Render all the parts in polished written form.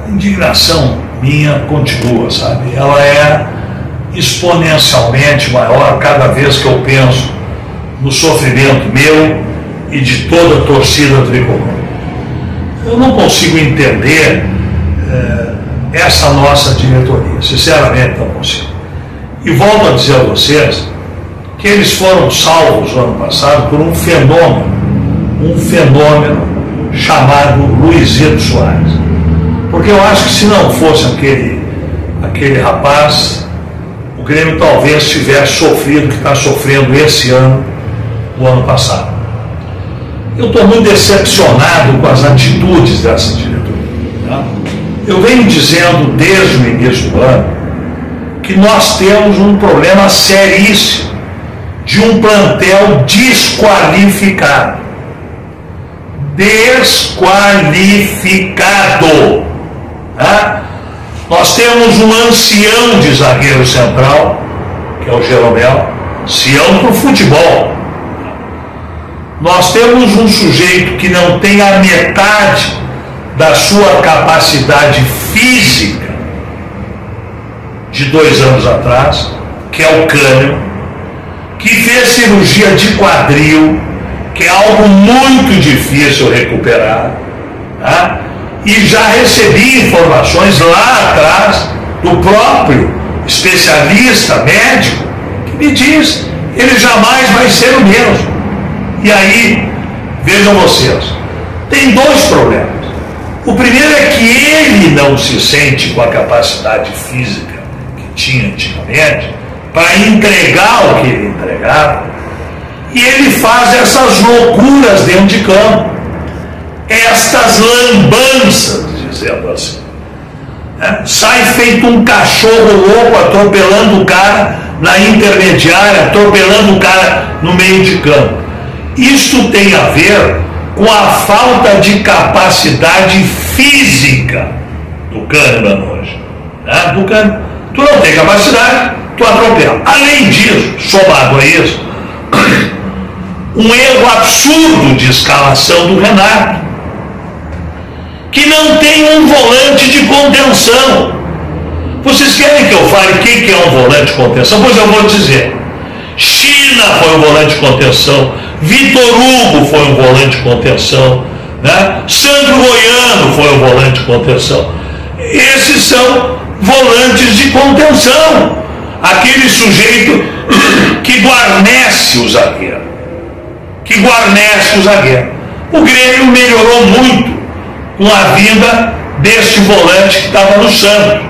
A indignação minha continua, sabe? Ela é exponencialmente maior cada vez que eu penso no sofrimento meu e de toda a torcida tricolor. Eu não consigo entender essa nossa diretoria, sinceramente não consigo. E volto a dizer a vocês que eles foram salvos no ano passado por um fenômeno chamado Luizito Soares. Porque eu acho que se não fosse aquele rapaz, o Grêmio talvez tivesse sofrido o que está sofrendo esse ano, o ano passado. Eu estou muito decepcionado com as atitudes dessa diretoria. Tá? Eu venho dizendo desde o início do ano que nós temos um problema seríssimo de um plantel desqualificado. Desqualificado. Tá? Nós temos um ancião de zagueiro central, que é o Jeromel, ancião para o futebol. Nós temos um sujeito que não tem a metade da sua capacidade física de 2 anos atrás, que é o Cândido, que fez cirurgia de quadril, que é algo muito difícil recuperar, tá? E já recebi informações lá atrás do próprio especialista médico que me diz que ele jamais vai ser o mesmo. E aí, vejam vocês, tem 2 problemas. O primeiro é que ele não se sente com a capacidade física que tinha antigamente para entregar o que ele entregava, e ele faz essas loucuras dentro de campo, estas lambanças, dizendo assim. Sai feito um cachorro louco atropelando o cara na intermediária, atropelando o cara no meio de campo. Isto tem a ver com a falta de capacidade física do Kahneman hoje. Do Kahneman. Tu não tem capacidade, tu atropela. Além disso, somado a isso, um erro absurdo de escalação do Renato, que não tem um volante de contenção. Vocês querem que eu fale quem que é um volante de contenção? Pois eu vou dizer. China foi um volante de contenção, Vitor Hugo foi um volante de contenção, né? Sandro Goiano foi um volante de contenção. Esses são volantes de contenção, aquele sujeito que guarnece o zagueiro, O Grêmio melhorou muito com a vinda deste volante que estava no Santos,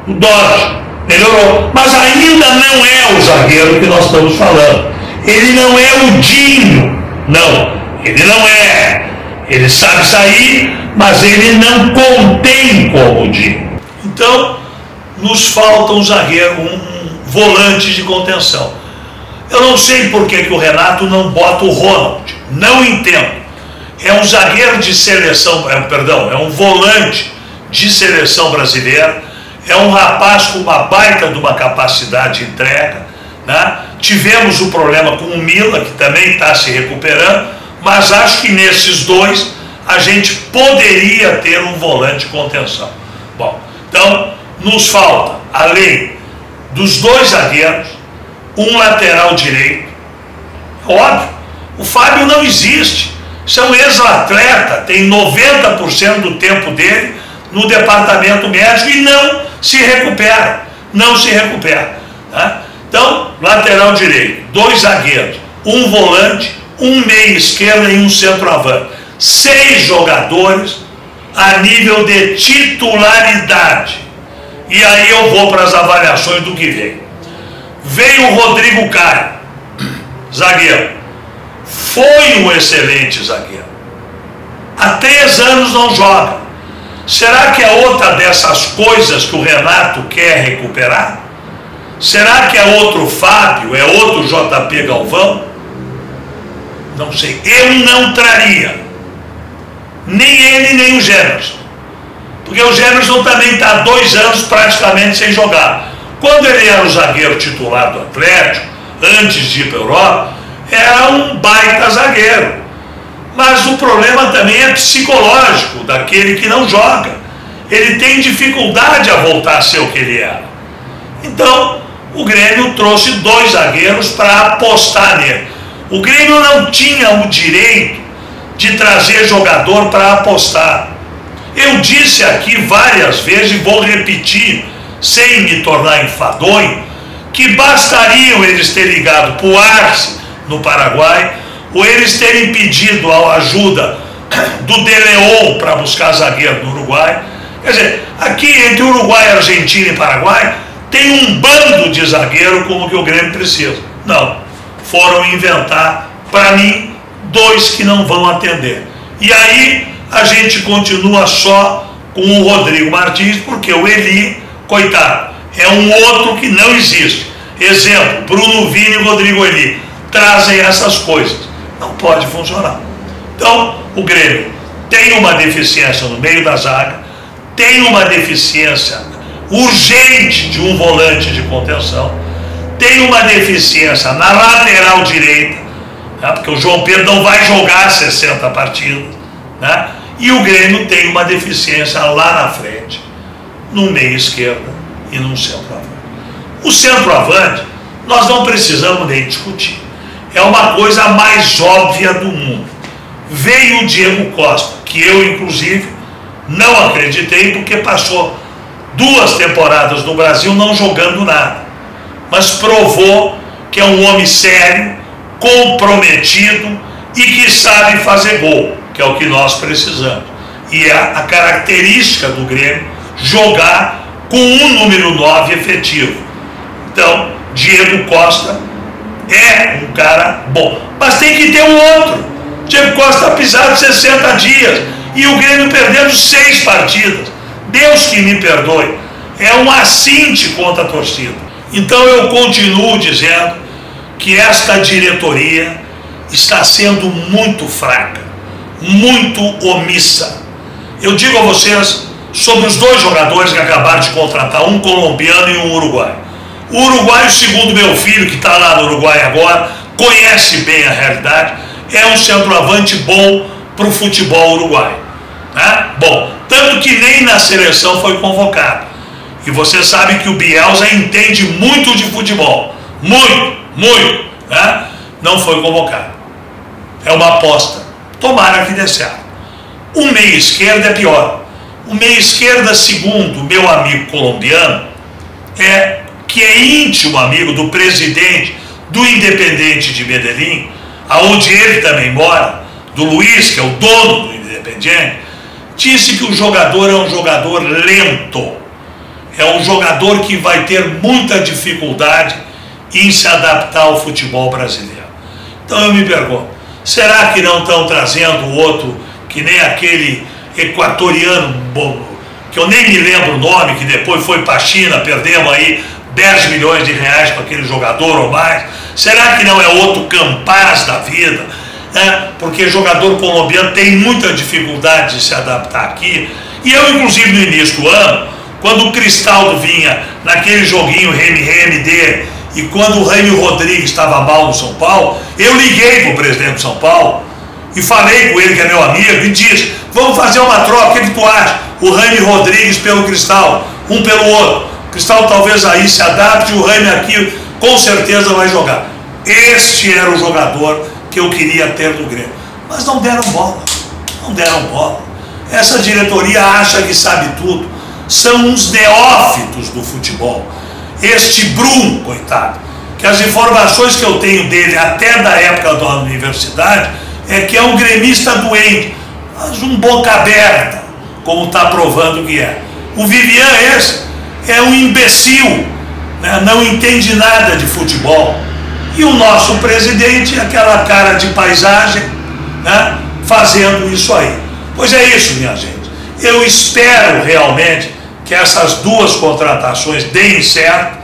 o Dodge. Melhorou, mas ainda não é o zagueiro que nós estamos falando. Ele não é o Dinho, não, ele não é. Ele sabe sair, mas ele não contém como o Dinho. Então, nos falta um zagueiro, um volante de contenção. Eu não sei por que o Renato não bota o Ronald, não entendo. É um zagueiro de seleção, é um volante de seleção brasileira. É um rapaz com uma baita de uma capacidade de entrega, né? Tivemos o problema com o Mila, que também está se recuperando, mas acho que nesses 2 a gente poderia ter um volante de contenção. Bom, então nos falta, além dos 2 zagueiros, um lateral direito. Óbvio, o Fábio não existe, isso é um ex-atleta, tem 90% do tempo dele no departamento médico e não se recupera. Tá? Então, lateral direito, 2 zagueiros, um volante, um meia esquerda e um centroavante. 6 jogadores a nível de titularidade. E aí eu vou para as avaliações do que vem. Veio o Rodrigo Caio, zagueiro. Foi um excelente zagueiro. Há 3 anos não joga. Será que é outra dessas coisas que o Renato quer recuperar? Será que é outro Fábio, é outro JP Galvão? Não sei. Eu não traria nem ele nem o Gemerson, porque o Gemerson também está há 2 anos praticamente sem jogar. Quando ele era o zagueiro titular do Atlético, antes de ir para a Europa, era um baita zagueiro. Mas o problema também é psicológico daquele que não joga. ele tem dificuldade a voltar a ser o que ele era. Então, o Grêmio trouxe 2 zagueiros para apostar nele. O Grêmio não tinha o direito de trazer jogador para apostar. Eu disse aqui várias vezes, e vou repetir, sem me tornar enfadonho, que bastariam eles terem ligado para o Arce, no Paraguai, ou eles terem pedido a ajuda do De Leon para buscar zagueiro no Uruguai. Quer dizer, aqui entre Uruguai, Argentina e Paraguai, tem um bando de zagueiro como que o Grêmio precisa. Não, foram inventar, para mim, 2 que não vão atender. E aí a gente continua só com o Rodrigo Martins, porque o Eli, coitado, é um outro que não existe. Exemplo, Bruno Vini e Rodrigo Eli trazem essas coisas. Não pode funcionar. Então, o Grêmio tem uma deficiência no meio da zaga, tem uma deficiência urgente de um volante de contenção, tem uma deficiência na lateral direita, né, porque o João Pedro não vai jogar 60 partidas, né, e o Grêmio tem uma deficiência lá na frente, no meio esquerda e no centroavante. O centroavante, nós não precisamos nem discutir. É uma coisa mais óbvia do mundo. Veio o Diego Costa, que eu, inclusive, não acreditei, porque passou 2 temporadas no Brasil não jogando nada. Mas provou que é um homem sério, comprometido e que sabe fazer gol, que é o que nós precisamos. E é a característica do Grêmio jogar com um número 9 efetivo. Então, Diego Costa é um cara bom, mas tem que ter um outro. Diego Costa pisado 60 dias e o Grêmio perdendo 6 partidas. Deus que me perdoe, é um assinte contra a torcida. Então eu continuo dizendo que esta diretoria está sendo muito fraca, muito omissa. Eu digo a vocês sobre os 2 jogadores que acabaram de contratar, um colombiano e um uruguaio. O uruguaio, segundo meu filho, que está lá no Uruguai agora, conhece bem a realidade, é um centroavante bom para o futebol uruguaio. Né? Bom, tanto que nem na seleção foi convocado. E você sabe que o Bielsa entende muito de futebol. Muito. Né? Não foi convocado. É uma aposta. Tomara que dê certo. O meio esquerdo é pior. O meio esquerda, segundo meu amigo colombiano, que é íntimo amigo do presidente do Independente de Medellín, aonde ele também mora, do Luiz, que é o dono do Independente, disse que o jogador é um jogador lento, é um jogador que vai ter muita dificuldade em se adaptar ao futebol brasileiro. Então eu me pergunto, será que não estão trazendo outro, que nem aquele equatoriano, que eu nem me lembro o nome, que depois foi para a China, perdemos aí 10 milhões de reais para aquele jogador ou mais? Será que não é outro Campaz da vida? Né? Porque jogador colombiano tem muita dificuldade de se adaptar aqui. E eu, inclusive, no início do ano, quando o Cristaldo vinha naquele joguinho reme-reme dele, e quando o Jaime Rodrigues estava mal no São Paulo, eu liguei para o presidente do São Paulo e falei com ele, que é meu amigo, e disse: vamos fazer uma troca, o que tu acha? O Jaime Rodrigues pelo Cristaldo, um pelo outro. O Cristaldo talvez aí se adapte, e o Jaime aqui com certeza vai jogar. Este era o jogador que eu queria ter do Grêmio. Mas não deram bola. Não deram bola. Essa diretoria acha que sabe tudo. São uns neófitos do futebol. Este Brum, coitado, que as informações que eu tenho dele, até da época da universidade, é que é um gremista doente, mas um boca aberta, como está provando que é. O Vivian é um imbecil, né? Não entende nada de futebol. E o nosso presidente, aquela cara de paisagem, né? Fazendo isso aí. Pois é isso, minha gente. Eu espero realmente que essas 2 contratações deem certo.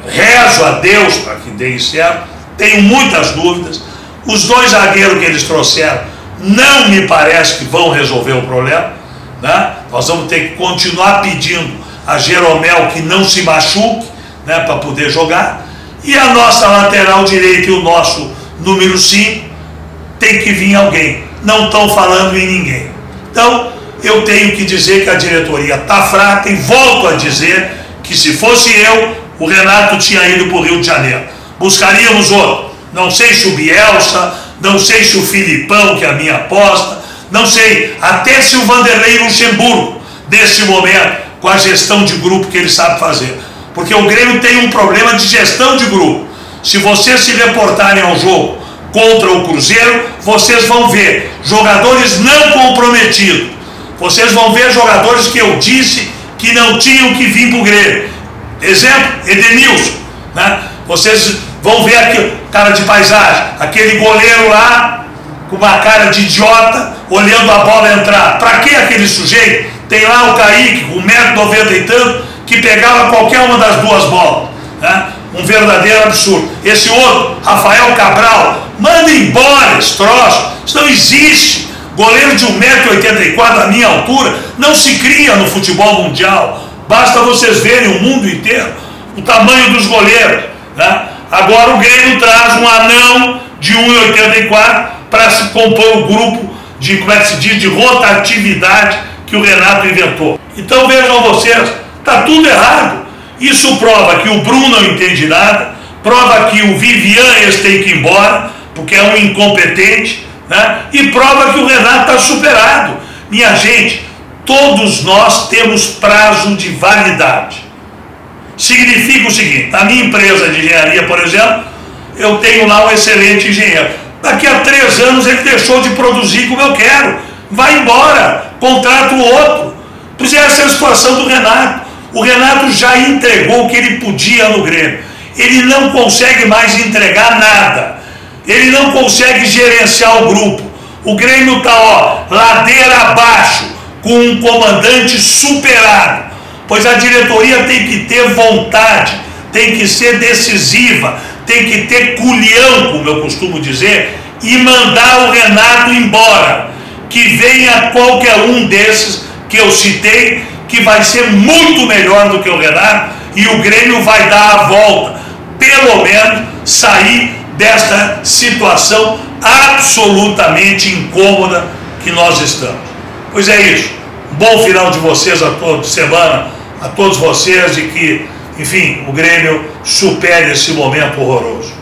Rezo a Deus para que deem certo. Tenho muitas dúvidas. Os 2 zagueiros que eles trouxeram não me parece que vão resolver o problema. Né? Nós vamos ter que continuar pedindo a Jeromel que não se machuque, né, para poder jogar. E a nossa lateral direita e o nosso número 5 tem que vir alguém. Não estão falando em ninguém. Então, eu tenho que dizer que a diretoria está fraca e volto a dizer que se fosse eu, o Renato tinha ido para o Rio de Janeiro. Buscaríamos outro. Não sei se o Bielsa, não sei se o Filipão, que é a minha aposta, não sei, até se o Vanderlei Luxemburgo, nesse momento, com a gestão de grupo que ele sabe fazer. Porque o Grêmio tem um problema de gestão de grupo. Se vocês se reportarem ao jogo contra o Cruzeiro, vocês vão ver jogadores não comprometidos. Vocês vão ver jogadores que eu disse que não tinham que vir para o Grêmio. Exemplo, Edenilson, né? Vocês vão ver aqui, cara de paisagem, aquele goleiro lá, com uma cara de idiota, olhando a bola entrar. Para que aquele sujeito? Tem lá o Kaique, com 1,90 m e tanto, que pegava qualquer uma das duas bolas, né? Um verdadeiro absurdo. Esse outro, Rafael Cabral, manda embora esse troço. Isso não existe. Goleiro de 1,84 m da minha altura não se cria no futebol mundial. Basta vocês verem o mundo inteiro o tamanho dos goleiros, né? Agora o Grêmio traz um anão de 1,84 para se compor o grupo de, como é que se diz, de rotatividade que o Renato inventou. Então vejam vocês, está tudo errado. Isso prova que o Bruno não entende nada, prova que o Vivian tem que ir embora, porque é um incompetente, né? E prova que o Renato está superado. Minha gente, todos nós temos prazo de validade. Significa o seguinte: na minha empresa de engenharia, por exemplo, eu tenho lá um excelente engenheiro. Daqui a 3 anos ele deixou de produzir como eu quero. Vai embora, contrata o outro. Pois essa é a situação do Renato. O Renato já entregou o que ele podia no Grêmio. Ele não consegue mais entregar nada. Ele não consegue gerenciar o grupo. O Grêmio está, ladeira abaixo, com um comandante superado. Pois a diretoria tem que ter vontade, tem que ser decisiva, tem que ter culhão, como eu costumo dizer, e mandar o Renato embora. Que venha qualquer um desses que eu citei, que vai ser muito melhor do que o Renato, e o Grêmio vai dar a volta, pelo menos sair desta situação absolutamente incômoda que nós estamos. Pois é isso. Bom final de vocês a todos, semana a todos vocês, e que, enfim, o Grêmio supere esse momento horroroso.